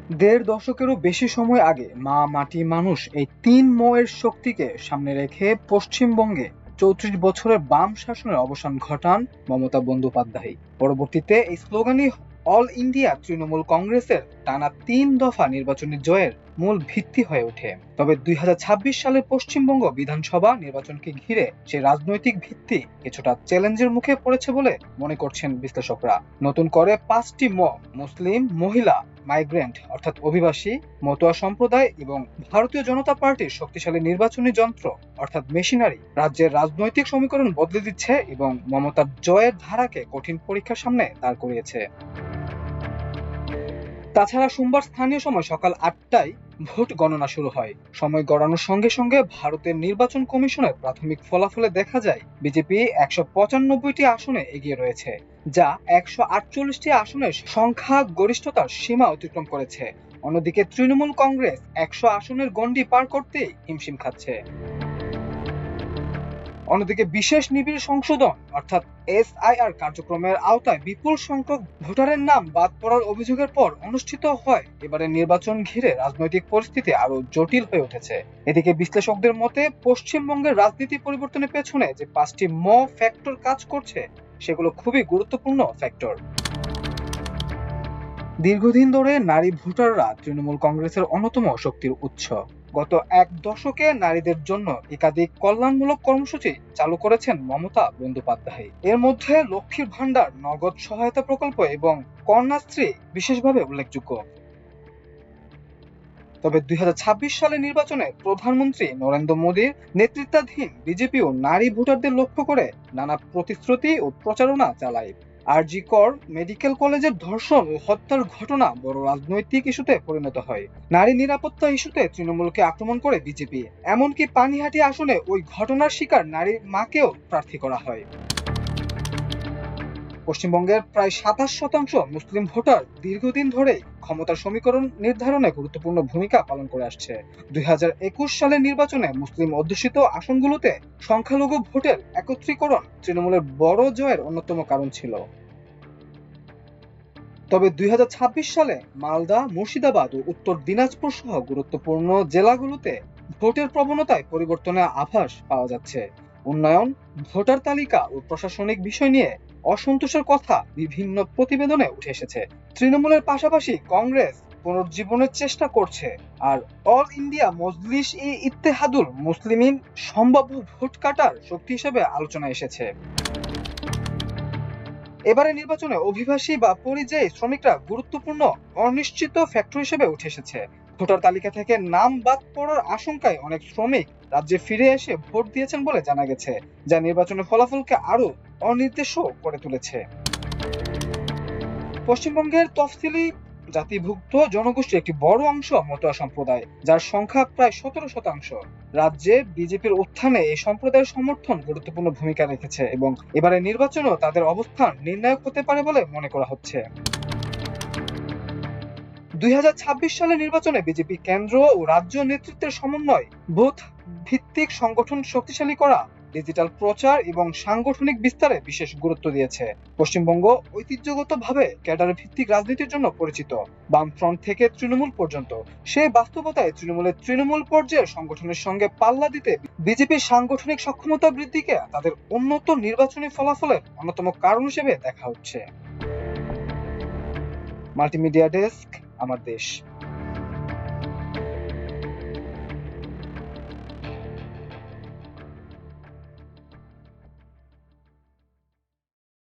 দেড় দশকেরও বেশি সময় আগে মা মাটি মানুষ এই তিন এর শক্তিকে সামনে রেখে পশ্চিমবঙ্গে ৩৪ বছরের বাম শাসনের অবসান ঘটান মমতা বন্দ্যোপাধ্যায়। পরবর্তীতে এই স্লোগানই অল ইন্ডিয়া তৃণমূল কংগ্রেসের টানা ৩ দফা নির্বাচনী জয়ের মূল ভিত্তি হয়ে ওঠে। তবে ২০২৬ সালের পশ্চিমবঙ্গ বিধানসভা নির্বাচনকে ঘিরে সেই রাজনৈতিক ভিত্তি কিছুটা চ্যালেঞ্জের মুখে পড়েছে বলে মনে করছেন বিশ্লেষকরা। নতুন করে ৫টি মুসলিম, মহিলা, মাইগ্রেন্ট অর্থাৎ অভিবাসী, মতুয়া সম্প্রদায় এবং ভারতীয় জনতা পার্টির শক্তিশালী নির্বাচনী যন্ত্র অর্থাৎ মেশিনারি রাজ্যের রাজনৈতিক সমীকরণ বদলে দিচ্ছে এবং মমতার জয়ের ধারাকে কঠিন পরীক্ষার সামনে দাঁড় করিয়েছে। তাছাড়া সোমবার স্থানীয় সময় সকাল ৮টায় ভোট গণনা শুরু হয়। সময় গড়ানোর সঙ্গে সঙ্গে ভারতের নির্বাচন কমিশনের প্রাথমিক ফলাফলে দেখা যায় বিজেপি ১৯৫টি আসনে এগিয়ে রয়েছে, যা ১৪৮টি আসনের সংখ্যা গরিষ্ঠতার সীমা অতিক্রম করেছে। অন্যদিকে তৃণমূল কংগ্রেস ১০০ আসনের গণ্ডি পার করতেই হিমশিম খাচ্ছে। অন্যদিকে বিশেষ নিবিড় সংশোধন অর্থাৎ এসআইআর কার্যক্রমের আওতায় বিপুল সংখ্যক ভোটারের নাম বাদ পড়ার অভিযোগের পর অনুষ্ঠিত হয় এবারের নির্বাচন ঘিরে রাজনৈতিক পরিস্থিতি আরো জটিল হয়ে উঠেছে। এদিকে বিশ্লেষকদের মতে পশ্চিমবঙ্গের রাজনীতি পরিবর্তনের পেছনে যে ৫টি ফ্যাক্টর কাজ করছে সেগুলো খুবই গুরুত্বপূর্ণ ফ্যাক্টর। দীর্ঘদিন ধরে নারী ভোটাররা তৃণমূল কংগ্রেসের অন্যতম শক্তির উৎস। গত এক দশকে নারীদের জন্য একাধিক কল্যাণমূলক কর্মসূচি চালু করেছেন মমতা বন্দ্যোপাধ্যায়। এর মধ্যে লক্ষ্মীর ভান্ডার, নগদ সহায়তা প্রকল্প এবং কন্যাশ্রী বিশেষভাবে উল্লেখযোগ্য। তবে ২০২৬ সালের নির্বাচনে প্রধানমন্ত্রী নরেন্দ্র মোদীর নেতৃত্বাধীন বিজেপিও নারী ভোটারদের লক্ষ্য করে নানা প্রতিশ্রুতি ও প্রচারণা চালায়। আরজি কর মেডিকেল কলেজের ধর্ষণ ও হত্যার ঘটনা বড় রাজনৈতিক ইস্যুতে পরিণত হয়। নারী নিরাপত্তা ইস্যুতে তৃণমূলকে আক্রমণ করে বিজেপি। এমনকি পানিহাটি আসনে ওই ঘটনার শিকার নারীর মাকেও প্রার্থী করা হয়। পশ্চিমবঙ্গের প্রায় ২৭% মুসলিম ভোটার দীর্ঘদিন ধরেই ক্ষমতার সমীকরণ নির্ধারণে গুরুত্বপূর্ণ ভূমিকা পালন করে আসছে। ২০২১ সালের নির্বাচনে মুসলিম অধ্যুষিত আসনগুলোতে সংখ্যালঘু ভোটের একত্রীকরণ তৃণমূলের বড় জয়ের অন্যতম কারণ ছিল। তবে ২০২৬ সালে মালদা, মুর্শিদাবাদ ও উত্তর দিনাজপুর সহ গুরুত্বপূর্ণ জেলাগুলোতে ভোটের প্রবণতায় পরিবর্তনের আভাস পাওয়া যাচ্ছে। উন্নয়ন, ভোটার তালিকা ও প্রশাসনিক বিষয় নিয়ে অসন্তোষের কথা বিভিন্ন প্রতিবেদনে উঠে এসেছে। তৃণমূলের পাশাপাশি কংগ্রেস পুনর্জীবনের চেষ্টা করছে, আর অল ইন্ডিয়া মজলিস ই ইত্তেহাদুল মুসলিমিন সম্ভাব্য ভোট কাটার শক্তি হিসেবে আলোচনায় এসেছে। এবারে নির্বাচনে অভিবাসী বা পরিযায়ী শ্রমিকরা গুরুত্বপূর্ণ অনিশ্চিত ফ্যাক্টর হিসেবে উঠে এসেছে। ভোটার তালিকা থেকে নাম বাদ পড়ার আশঙ্কায় অনেক শ্রমিক রাজ্যে ফিরে এসে ভোট দিয়েছেন বলে জানা গেছে, যা নির্বাচনের ফলাফলকে আরো অনির্দেশ্য করে তুলেছে। পশ্চিমবঙ্গের তফসিলি জাতিভুক্ত জনগোষ্ঠীর একটি বড় অংশ মতুয়া সম্প্রদায়, যার সংখ্যা প্রায় ১৭%। রাজ্যে বিজেপির উত্থানে এই সম্প্রদায়ের সমর্থন গুরুত্বপূর্ণ ভূমিকা রেখেছে এবং এবারে নির্বাচনেও তাদের অবস্থান নির্ণায়ক হতে পারে বলে মনে করা হচ্ছে। ২০২৬ সালের নির্বাচনে বিজেপি কেন্দ্র ও রাজ্য নেতৃত্বের সমন্বয়, বুথ ভিত্তিক সংগঠন শক্তিশালী করা, ডিজিটাল প্রচার এবং সাংগঠনিক বিস্তারে বিশেষ গুরুত্ব দিয়েছে। পশ্চিমবঙ্গ ঐতিহ্যগতভাবে ক্যাডার ভিত্তিক রাজনীতির জন্য পরিচিত। বামফ্রন্ট থেকে তৃণমূল পর্যন্ত সেই বাস্তবতায় তৃণমূল পর্যায়ের সংগঠনের সঙ্গে পাল্লা দিতে বিজেপির সাংগঠনিক সক্ষমতা বৃদ্ধিকে তাদের উন্নত নির্বাচনী ফলাফলের অন্যতম কারণ হিসেবে দেখা হচ্ছে। মাল্টিমিডিয়া ডেস্ক, আমার দেশ।